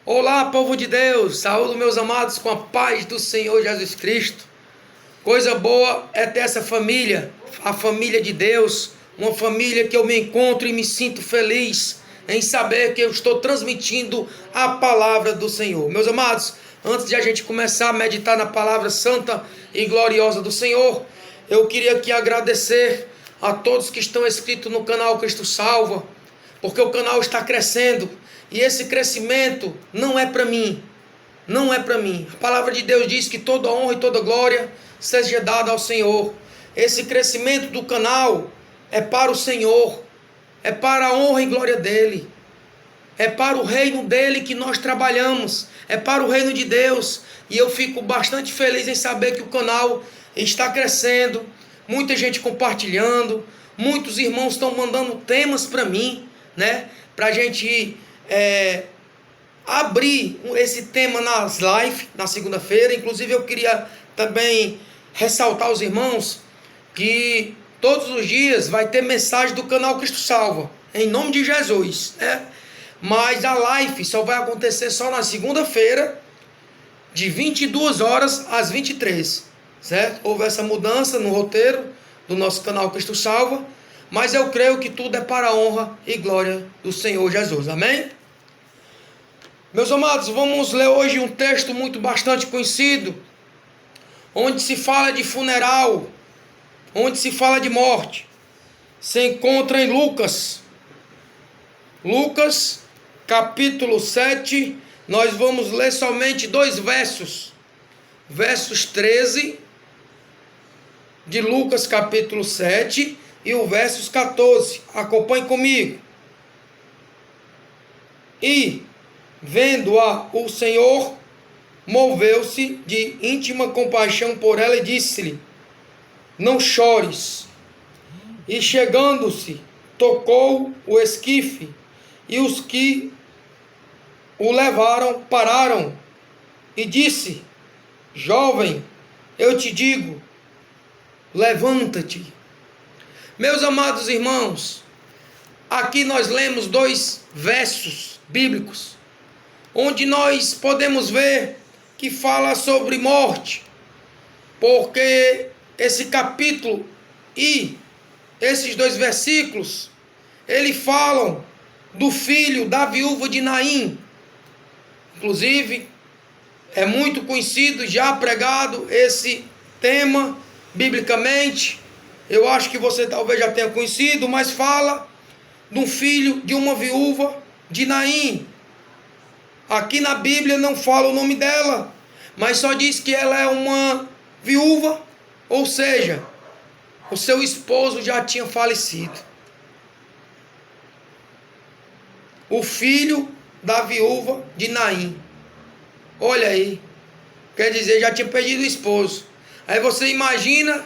Olá, povo de Deus, saúdo meus amados com a paz do Senhor Jesus Cristo. Coisa boa é ter essa família, a família de Deus, uma família que eu me encontro e me sinto feliz em saber que eu estou transmitindo a palavra do Senhor. Meus amados, antes de a gente começar a meditar na palavra santa e gloriosa do Senhor, eu queria aqui agradecer a todos que estão inscritos no canal Cristo Salva, porque o canal está crescendo. E esse crescimento não é para mim, não é para mim. A palavra de Deus diz que toda honra e toda glória seja dada ao Senhor. Esse crescimento do canal é para o Senhor, é para a honra e glória dEle, é para o reino dEle que nós trabalhamos, é para o reino de Deus. E eu fico bastante feliz em saber que o canal está crescendo, muita gente compartilhando, muitos irmãos estão mandando temas para mim, né? Para a gente abrir esse tema nas lives, na segunda-feira. Inclusive eu queria também ressaltar aos irmãos que todos os dias vai ter mensagem do canal Cristo Salva, em nome de Jesus, né? Mas a live só vai acontecer só na segunda-feira, de 22 horas às 23, certo? Houve essa mudança no roteiro do nosso canal Cristo Salva, mas eu creio que tudo é para a honra e glória do Senhor Jesus, amém? Meus amados, vamos ler hoje um texto bastante conhecido, onde se fala de funeral, onde se fala de morte. Se encontra em Lucas, capítulo 7, nós vamos ler somente 2 versos, versos 13 de Lucas capítulo 7 e o versos 14, acompanhe comigo. E, vendo-a o Senhor, moveu-se de íntima compaixão por ela e disse-lhe: não chores. E chegando-se, tocou o esquife, e os que o levaram pararam, e disse: jovem, eu te digo, levanta-te. Meus amados irmãos, aqui nós lemos 2 versos bíblicos, onde nós podemos ver que fala sobre morte, porque esse capítulo e esses 2 versículos, eles falam do filho da viúva de Naim. Inclusive, é muito conhecido, já pregado esse tema biblicamente. Eu acho que você talvez já tenha conhecido, mas fala de um filho de uma viúva de Naim. Aqui na Bíblia não fala o nome dela, mas só diz que ela é uma viúva, ou seja, o seu esposo já tinha falecido. O filho da viúva de Naim. Olha aí, quer dizer, já tinha perdido o esposo. Aí você imagina,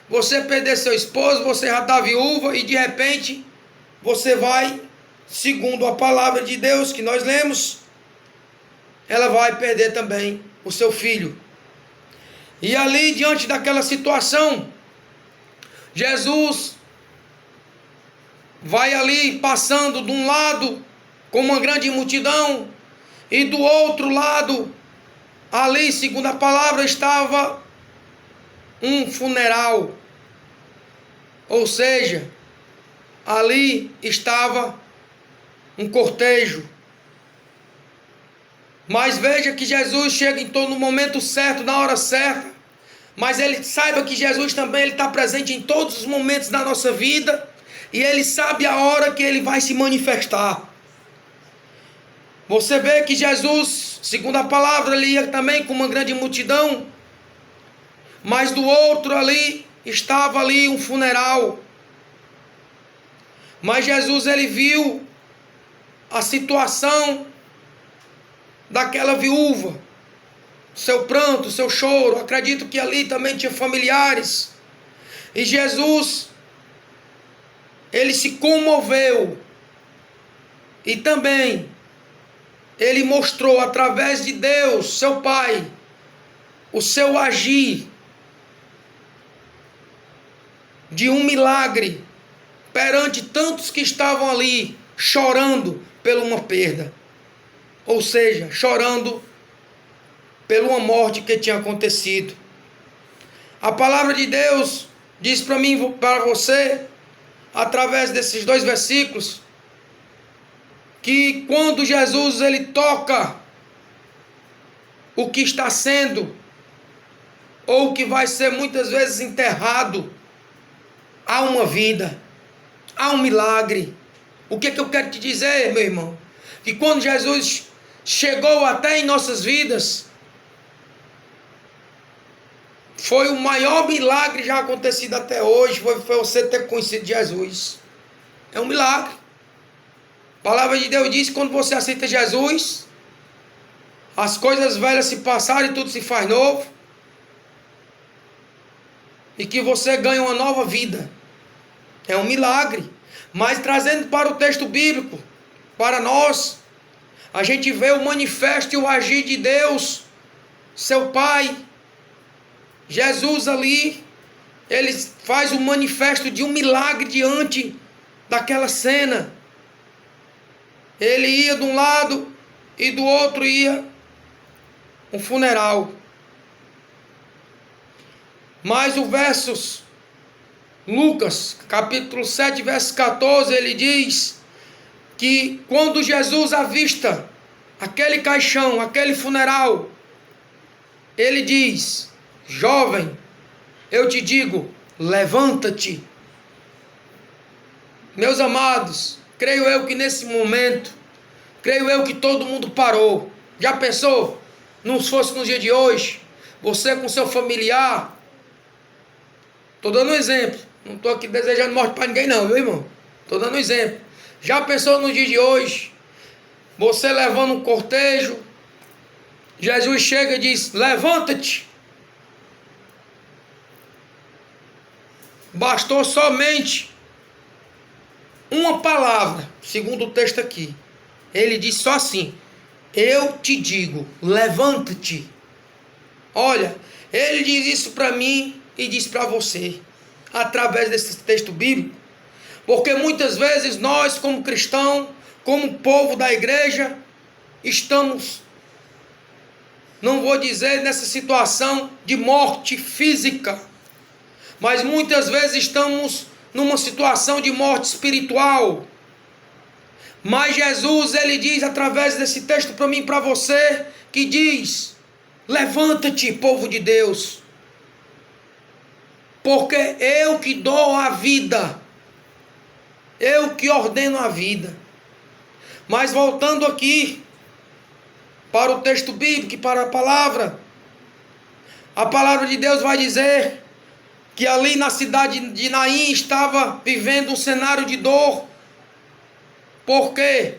você perder seu esposo, você já está viúva e de repente você vai, segundo a palavra de Deus que nós lemos, ela vai perder também o seu filho. E ali, diante daquela situação, Jesus vai ali passando de um lado com uma grande multidão, e do outro lado, ali, segundo a palavra, estava um funeral. Ou seja, ali estava um cortejo. Mas veja que Jesus chega em todo momento certo, na hora certa. Mas ele saiba que Jesus também está presente em todos os momentos da nossa vida. E ele sabe a hora que ele vai se manifestar. Você vê que Jesus, segundo a palavra, ele ia também com uma grande multidão. Mas do outro ali, estava ali um funeral. Mas Jesus, ele viu a situação daquela viúva, seu pranto, seu choro. Acredito que ali também tinha familiares. E Jesus, ele se comoveu. E também, ele mostrou através de Deus, seu Pai, o seu agir de um milagre perante tantos que estavam ali chorando por uma perda. ou seja, chorando pela morte que tinha acontecido. A palavra de Deus diz para mim, para você, através desses 2 versículos, que quando Jesus ele toca o que está sendo, ou o que vai ser muitas vezes enterrado, há uma vida, há um milagre. O que é que eu quero te dizer, meu irmão? Que quando Jesus chegou até em nossas vidas, foi o maior milagre já acontecido até hoje, foi você ter conhecido Jesus. É um milagre. A palavra de Deus diz que quando você aceita Jesus, as coisas velhas se passaram e tudo se faz novo. E que você ganha uma nova vida. É um milagre. Mas trazendo para o texto bíblico, para nós, a gente vê o manifesto e o agir de Deus, seu Pai. Jesus ali, ele faz o manifesto de um milagre diante daquela cena. Ele ia de um lado e do outro ia um funeral. Mas o versos, Lucas, capítulo 7, verso 14, ele diz que quando Jesus avista aquele caixão, aquele funeral, ele diz: jovem, eu te digo, levanta-te. Meus amados, creio eu que nesse momento, creio eu que todo mundo parou. Já pensou? Não fosse no dia de hoje, você com seu familiar. Estou dando um exemplo. Não estou aqui desejando morte para ninguém não, viu, irmão? Estou dando um exemplo. Já pensou no dia de hoje, você levando um cortejo, Jesus chega e diz: levanta-te. Bastou somente uma palavra, segundo o texto aqui. Ele diz só assim: eu te digo, levanta-te. Olha, ele diz isso para mim e diz para você, através desse texto bíblico, porque muitas vezes nós, como cristãos, como povo da igreja, estamos, não vou dizer nessa situação de morte física, mas muitas vezes estamos numa situação de morte espiritual. Mas Jesus, ele diz através desse texto para mim e para você, que diz: levanta-te, povo de Deus, porque eu que dou a vida, eu que ordeno a vida. Mas voltando aqui para o texto bíblico e para a palavra de Deus vai dizer que ali na cidade de Naim estava vivendo um cenário de dor, porque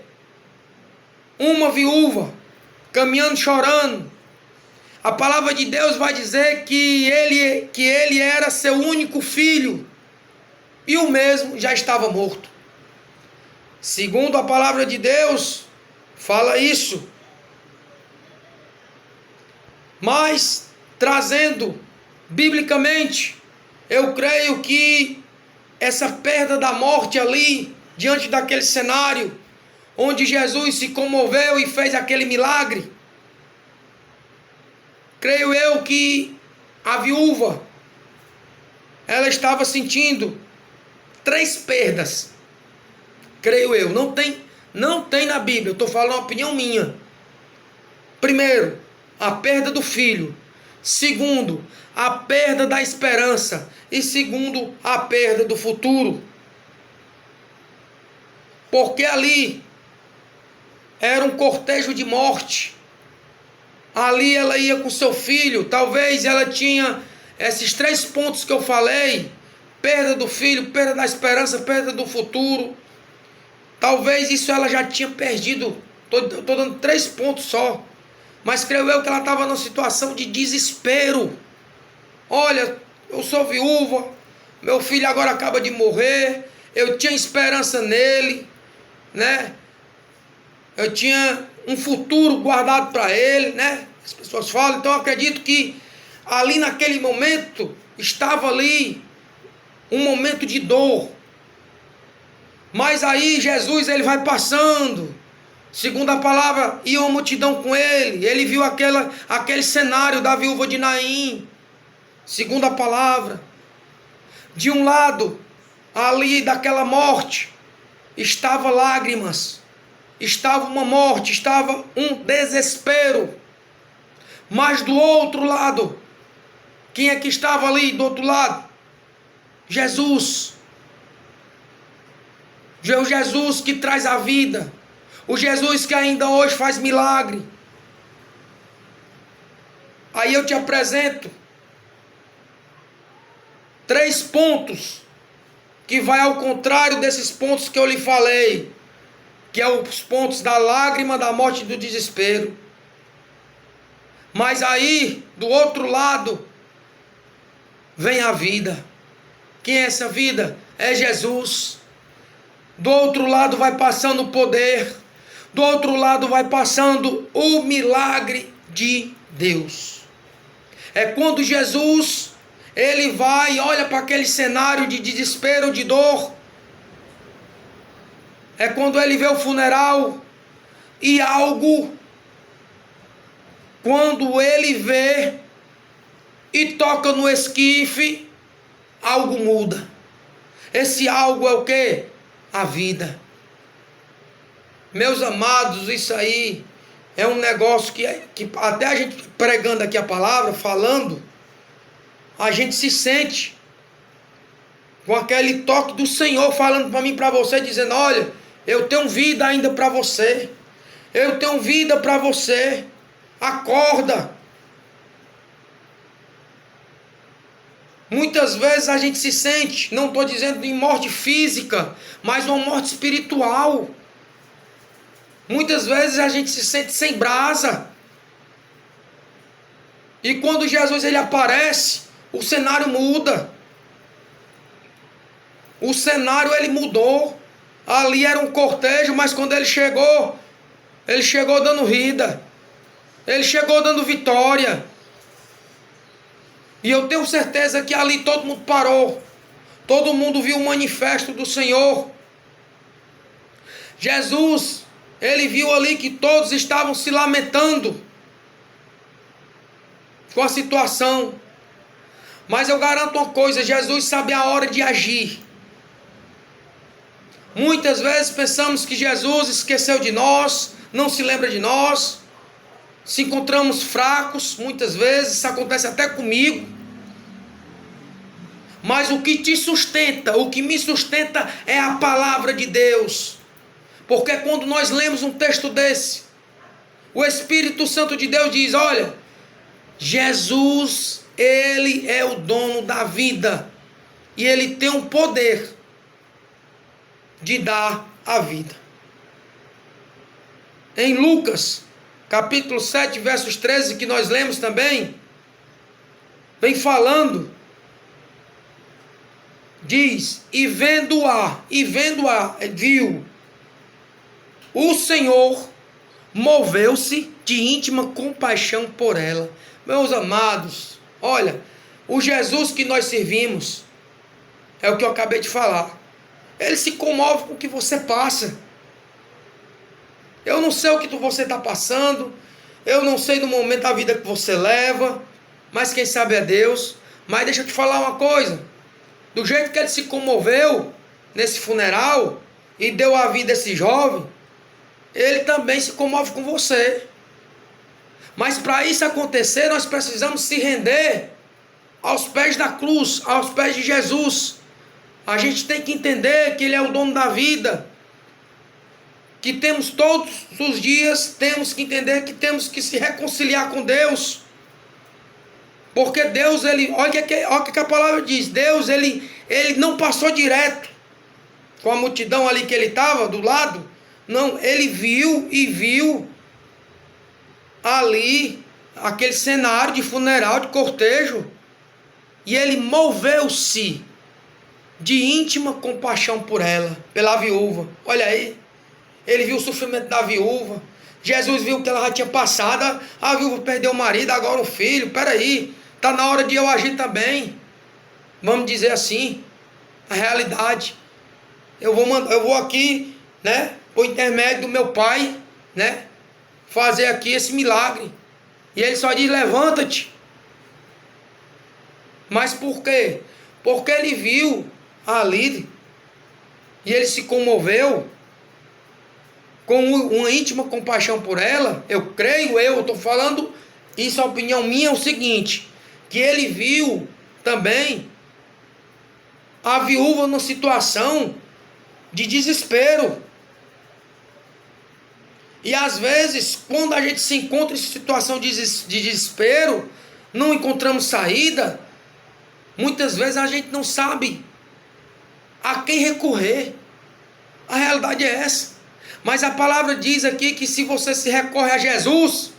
uma viúva caminhando chorando, a palavra de Deus vai dizer que ele era seu único filho e o mesmo já estava morto. Segundo a palavra de Deus, fala isso. Mas, trazendo biblicamente, eu creio que essa perda da morte ali, diante daquele cenário, onde Jesus se comoveu e fez aquele milagre, creio eu que a viúva, ela estava sentindo 3 perdas. Creio eu, não tem na Bíblia, eu estou falando uma opinião minha. Primeiro, a perda do filho. Segundo, a perda da esperança. E segundo, a perda do futuro. Porque ali era um cortejo de morte. Ali ela ia com seu filho. Talvez ela tinha esses 3 pontos que eu falei: perda do filho, perda da esperança, perda do futuro. Talvez isso ela já tinha perdido. Estou dando 3 pontos só. Mas creio eu que ela estava numa situação de desespero. Olha, eu sou viúva, meu filho agora acaba de morrer, eu tinha esperança nele, né? Eu tinha um futuro guardado para ele, né? As pessoas falam, então eu acredito que ali naquele momento, estava ali um momento de dor. Mas aí Jesus, ele vai passando Segundo a palavra, ia uma multidão com ele. Ele viu aquele cenário da viúva de Naim. Segundo a palavra, de um lado, ali daquela morte, estava lágrimas, estava uma morte, estava um desespero. Mas do outro lado, quem é que estava ali do outro lado? Jesus. O Jesus que traz a vida. O Jesus que ainda hoje faz milagre. Aí eu te apresento 3 pontos que vai ao contrário desses pontos que eu lhe falei, que é os pontos da lágrima, da morte e do desespero. Mas aí, do outro lado, vem a vida. Quem é essa vida? É Jesus. Do outro lado vai passando o poder. Do outro lado vai passando o milagre de Deus. É quando Jesus, ele vai e olha para aquele cenário de desespero, de dor. É quando ele vê o funeral e algo, quando ele vê e toca no esquife, algo muda. Esse algo é o quê? A vida. Meus amados, isso aí é um negócio que até a gente pregando aqui a palavra, falando, a gente se sente com aquele toque do Senhor falando para mim, para você, dizendo: olha, eu tenho vida ainda para você. Eu tenho vida para você. Acorda. Muitas vezes a gente se sente, não estou dizendo em morte física, mas uma morte espiritual. Muitas vezes a gente se sente sem brasa. E quando Jesus ele aparece, o cenário muda. O cenário ele mudou. Ali era um cortejo, mas quando ele chegou dando rida. Ele chegou dando vitória. E eu tenho certeza que ali todo mundo parou. Todo mundo viu o manifesto do Senhor. Jesus, ele viu ali que todos estavam se lamentando com a situação. Mas eu garanto uma coisa, Jesus sabe a hora de agir. Muitas vezes pensamos que Jesus esqueceu de nós, não se lembra de nós. Se encontramos fracos, muitas vezes, isso acontece até comigo. Mas o que te sustenta, o que me sustenta é a palavra de Deus. Porque quando nós lemos um texto desse, o Espírito Santo de Deus diz: olha, Jesus, ele é o dono da vida. E ele tem o poder de dar a vida. Em Lucas, capítulo 7, versos 13, que nós lemos também, vem falando, diz: e vendo-a, viu, o Senhor moveu-se de íntima compaixão por ela. Meus amados, olha, o Jesus que nós servimos, é o que eu acabei de falar, ele se comove com o que você passa. Eu não sei o que você está passando, eu não sei no momento da vida que você leva, mas quem sabe é Deus. Mas deixa eu te falar uma coisa, do jeito que ele se comoveu nesse funeral e deu a vida a esse jovem, ele também se comove com você. Mas para isso acontecer, nós precisamos se render aos pés da cruz, aos pés de Jesus. A gente tem que entender que ele é o dono da vida, que temos todos os dias, temos que entender que temos que se reconciliar com Deus. Porque Deus, ele, olha o que a palavra diz, Deus, ele não passou direto com a multidão ali que ele estava do lado. Não, ele viu ali aquele cenário de funeral, de cortejo, e ele moveu-se de íntima compaixão por ela, pela viúva. Olha aí, ele viu o sofrimento da viúva. Jesus viu que ela já tinha passado, a viúva perdeu o marido, agora o filho. Peraí, está na hora de eu agir também. Vamos dizer assim, a realidade. Eu vou aqui, né, por intermédio do meu pai, né, fazer aqui esse milagre. E ele só diz: levanta-te. Mas por quê? Porque ele viu ali e ele se comoveu com uma íntima compaixão por ela. Eu estou falando, isso é a opinião minha, é o seguinte, que ele viu também a viúva numa situação de desespero. E às vezes, quando a gente se encontra em situação de desespero, não encontramos saída, muitas vezes a gente não sabe a quem recorrer. A realidade é essa. Mas a palavra diz aqui que se você se recorre a Jesus,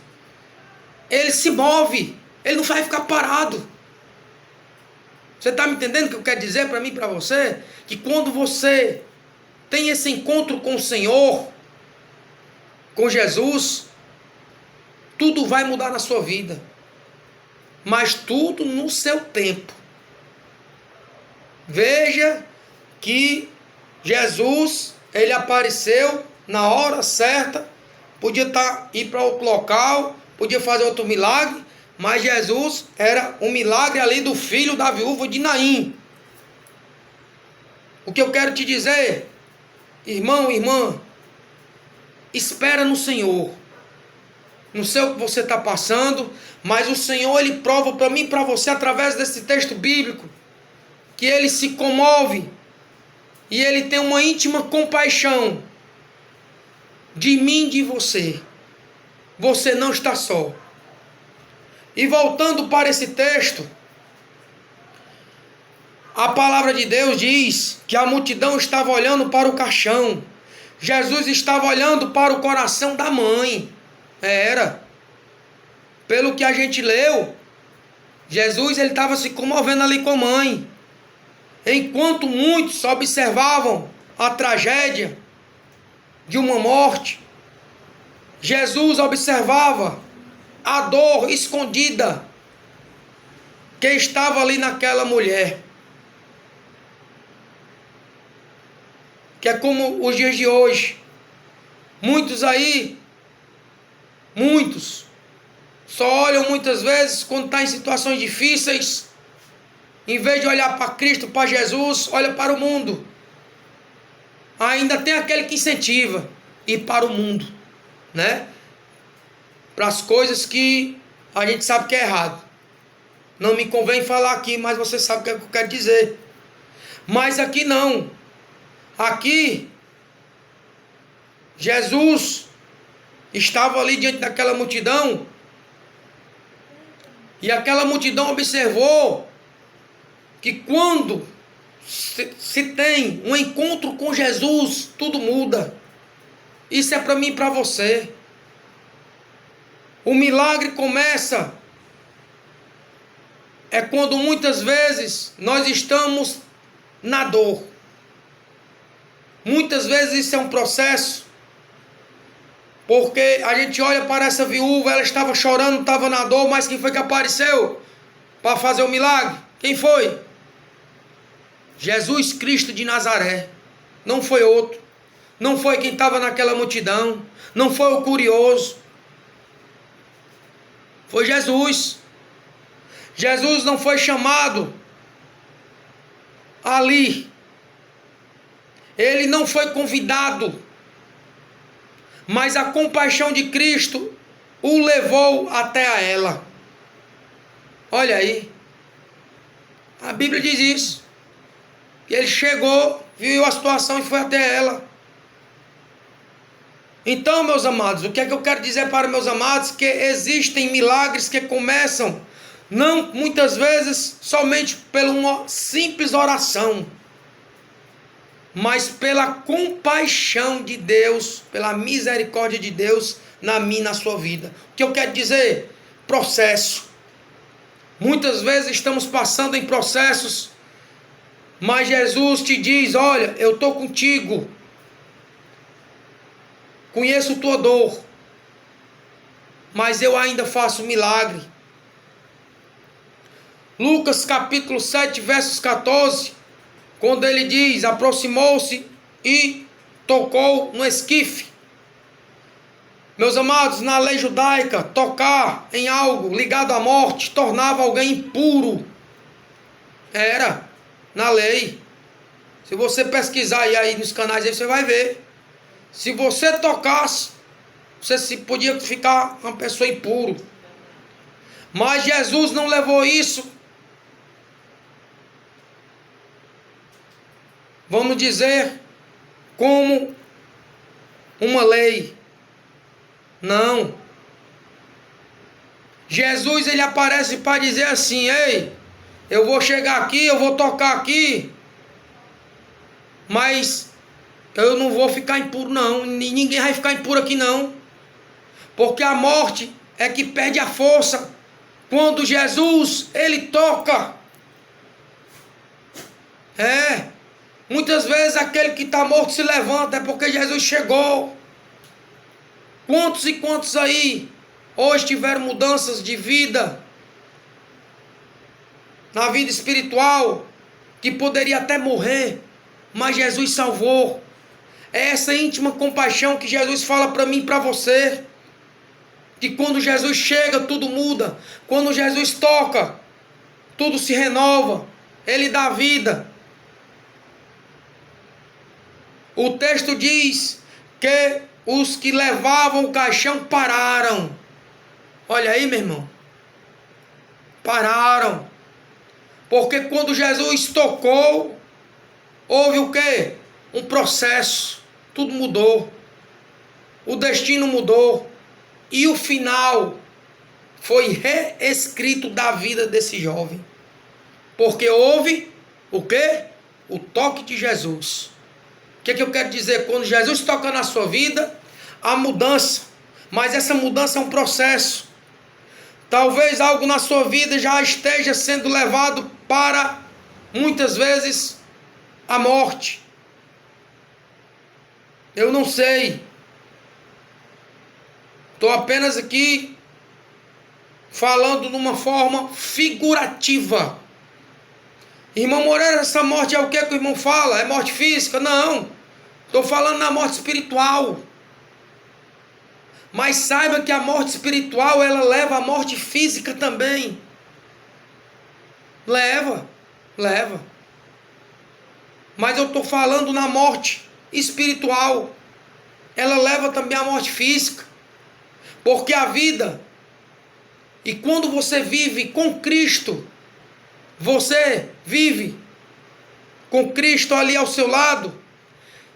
ele se move, ele não vai ficar parado. Você está me entendendo o que eu quero dizer para mim e para você? Que quando você tem esse encontro com o Senhor, com Jesus, tudo vai mudar na sua vida. Mas tudo no seu tempo. Veja que Jesus, ele apareceu na hora certa, podia ir para outro local, podia fazer outro milagre, mas Jesus era um milagre ali do filho da viúva de Naim. O que eu quero te dizer, irmão, irmã, espera no Senhor. Não sei o que você está passando, mas o Senhor, ele prova para mim e para você através desse texto bíblico que ele se comove e ele tem uma íntima compaixão de mim e de você. Você não está só. E voltando para esse texto, a palavra de Deus diz que a multidão estava olhando para o caixão. Jesus estava olhando para o coração da mãe. Era. Pelo que a gente leu, Jesus, ele estava se comovendo ali com a mãe. Enquanto muitos observavam a tragédia de uma morte, Jesus observava a dor escondida que estava ali naquela mulher. Que é como os dias de hoje. Muitos só olham muitas vezes quando está em situações difíceis. Em vez de olhar para Cristo, para Jesus, olha para o mundo. Ainda tem aquele que incentiva ir para o mundo, né? Para as coisas que a gente sabe que é errado. Não me convém falar aqui, mas você sabe o que eu quero dizer. Mas aqui não. Aqui, Jesus estava ali diante daquela multidão. E aquela multidão observou que quando se tem um encontro com Jesus, tudo muda. Isso é para mim e para você. O milagre começa quando muitas vezes nós estamos na dor. Muitas vezes isso é um processo, porque a gente olha para essa viúva, ela estava chorando, estava na dor, mas quem foi que apareceu para fazer o milagre? Quem foi? Jesus Cristo de Nazaré. Não foi outro. Não foi quem estava naquela multidão. Não foi o curioso. Foi Jesus. Jesus não foi chamado ali. Ele não foi convidado. Mas a compaixão de Cristo o levou até a ela. Olha aí. A Bíblia diz isso. E ele chegou, viu a situação e foi até ela. Então, meus amados, o que é que eu quero dizer para meus amados? Que existem milagres que começam, não muitas vezes, somente pela uma simples oração, mas pela compaixão de Deus, pela misericórdia de Deus na minha e na sua vida. O que eu quero dizer? Processo. Muitas vezes estamos passando em processos, mas Jesus te diz: olha, eu estou contigo. Conheço tua dor, mas eu ainda faço milagre. Lucas capítulo 7, versos 14, quando ele diz: aproximou-se e tocou no esquife. Meus amados, na lei judaica, tocar em algo ligado à morte tornava alguém impuro. Era, na lei. Se você pesquisar aí nos canais, aí você vai ver. Se você tocasse, você podia ficar uma pessoa impuro. Mas Jesus não levou isso, vamos dizer, como uma lei. Não. Jesus, ele aparece para dizer assim: ei, eu vou chegar aqui, eu vou tocar aqui, mas eu não vou ficar impuro não, ninguém vai ficar impuro aqui não, porque a morte é que perde a força quando Jesus, ele toca. Muitas vezes aquele que está morto se levanta, é porque Jesus chegou. Quantos e quantos aí hoje tiveram mudanças de vida, na vida espiritual, que poderia até morrer, mas Jesus salvou. É essa íntima compaixão que Jesus fala para mim e para você, que quando Jesus chega tudo muda, quando Jesus toca tudo se renova, ele dá vida. O texto diz que os que levavam o caixão pararam. Olha aí, meu irmão. Pararam. Porque quando Jesus tocou, houve o quê? Um processo. Tudo mudou. O destino mudou. E o final foi reescrito da vida desse jovem. Porque houve o quê? O toque de Jesus. O que eu quero dizer? Quando Jesus toca na sua vida, há mudança. Mas essa mudança é um processo. Talvez algo na sua vida já esteja sendo levado para, muitas vezes, a morte. Eu não sei. Estou apenas aqui falando de uma forma figurativa. Irmão Moreira, essa morte é o que o irmão fala? É morte física? Não. Estou falando na morte espiritual. Mas saiba que a morte espiritual, ela leva à morte física também. Leva. Mas eu estou falando na morte espiritual. Ela leva também à morte física. Porque a vida, e quando você vive com Cristo, você vive com Cristo ali ao seu lado,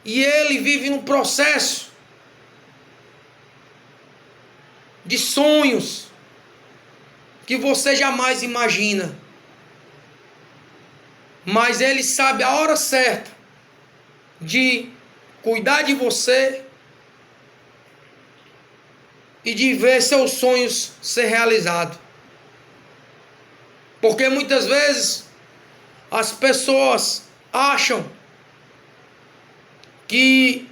e ele vive num processo de sonhos que você jamais imagina. Mas ele sabe a hora certa de cuidar de você e de ver seus sonhos ser realizados. Porque muitas vezes as pessoas acham que,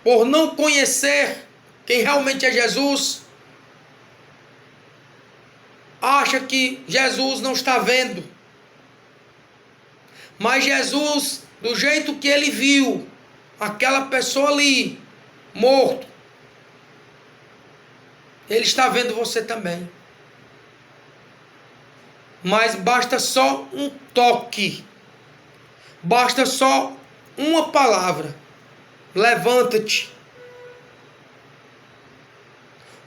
por não conhecer quem realmente é Jesus, acha que Jesus não está vendo. Mas Jesus, do jeito que ele viu aquela pessoa ali, morto, ele está vendo você também. Mas basta só um toque. Basta só uma palavra. Levanta-te.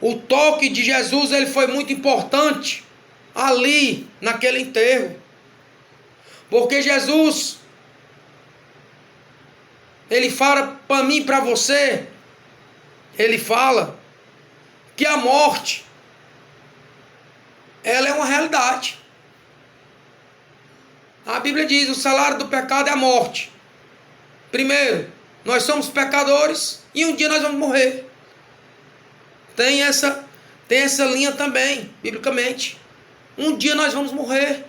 O toque de Jesus, ele foi muito importante ali, naquele enterro. Porque Jesus, ele fala para mim e para você, ele fala que a morte, ela é uma realidade. A Bíblia diz, o salário do pecado é a morte. Primeiro, nós somos pecadores e um dia nós vamos morrer. Tem essa linha também, biblicamente. Um dia nós vamos morrer.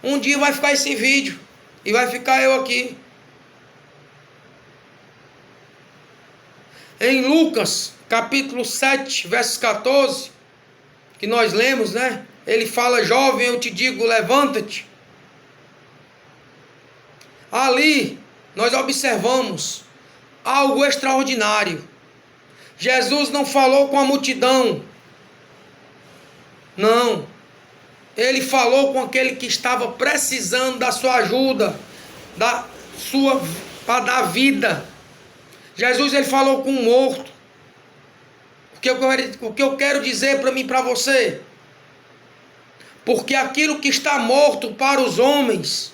Um dia vai ficar esse vídeo e vai ficar eu aqui. Em Lucas, capítulo 7, versos 14, que nós lemos, né? Ele fala, jovem, eu te digo, levanta-te. Ali, nós observamos algo extraordinário. Jesus não falou com a multidão. Não. Ele falou com aquele que estava precisando da sua ajuda, para dar vida. Jesus, ele falou com um morto. O que eu quero dizer para mim e para você? Porque aquilo que está morto para os homens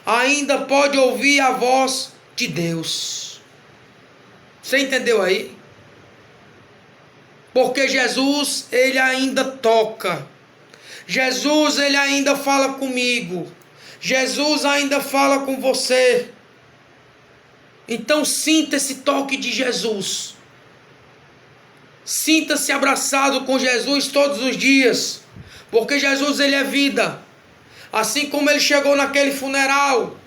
ainda pode ouvir a voz de Deus. Você entendeu aí? Porque Jesus, ele ainda toca. Jesus, ele ainda fala comigo. Jesus ainda fala com você. Então sinta esse toque de Jesus. Sinta-se abraçado com Jesus todos os dias. Porque Jesus, ele é vida. Assim como ele chegou naquele funeral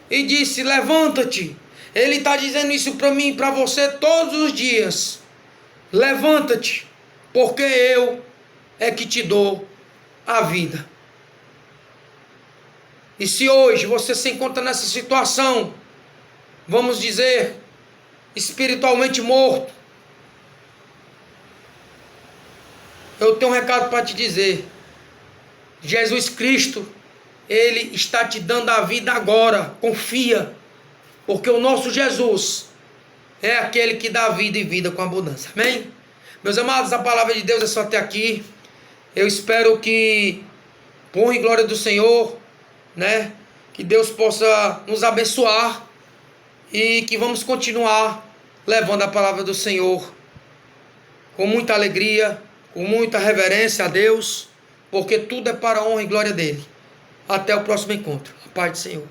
e disse, levanta-te. Ele está dizendo isso para mim e para você todos os dias. Levanta-te, porque eu é que te dou a vida. E se hoje você se encontra nessa situação, vamos dizer, espiritualmente morto, eu tenho um recado para te dizer. Jesus Cristo, ele está te dando a vida agora. Confia, porque o nosso Jesus é aquele que dá vida e vida com abundância. Amém? Meus amados, a palavra de Deus é só até aqui. Eu espero que, por honra e glória do Senhor, né, que Deus possa nos abençoar e que vamos continuar levando a palavra do Senhor com muita alegria, com muita reverência a Deus, porque tudo é para a honra e glória dele. Até o próximo encontro. A paz do Senhor.